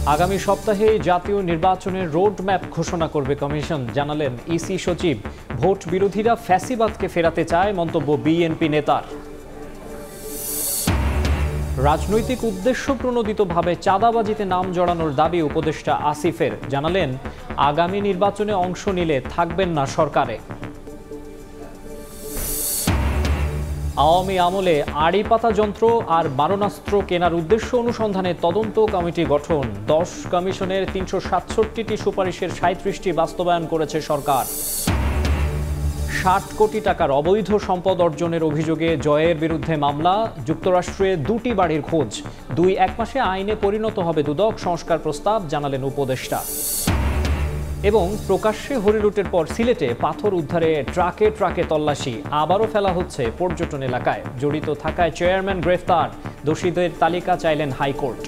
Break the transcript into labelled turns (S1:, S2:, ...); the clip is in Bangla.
S1: আগামী সপ্তাহে জাতীয় নির্বাচনের রোড ম্যাপ ঘোষণা করবে কমিশন, জানালেন ইসি সচিব। ভোট বিরোধীরা ফ্যাসিবাদকে ফেরাতে চায়, মন্তব্য বিএনপি নেতার। রাজনৈতিক উদ্দেশ্য প্রণোদিতভাবে চাঁদাবাজিতে নাম জড়ানোর দাবি উপদেষ্টা আসিফের, জানালেন আগামী নির্বাচনে অংশ নিলে থাকবেন না সরকারে। আওয়ামী আমলে আড়ি পাতা যন্ত্র আর মারণাস্ত্র কেনার উদ্দেশ্য অনুসন্ধানে তদন্ত কমিটি গঠন। 10 কমিশনের 367টি সুপারিশের 37টি বাস্তবায়ন করেছে সরকার। 60 কোটি টাকার অবৈধ সম্পদ অর্জনের অভিযোগে জয়ের বিরুদ্ধে মামলা। যুক্তরাষ্ট্রে 2টি বাড়ির খোঁজ। 2-1 মাসে আইনে পরিণত হবে দুদক সংস্কার প্রস্তাব, জানালেন উপদেষ্টা। এবং প্রকাশ্যে হরিলুটের পর সিলেটে পাথর উদ্ধারে ট্রাকে ট্রাকে তল্লাশি। আবারও ফেলা হচ্ছে পর্যটন এলাকায়। জড়িত থাকায় চেয়ারম্যান গ্রেফতার। দোষীদের তালিকা চাইলেন হাইকোর্ট।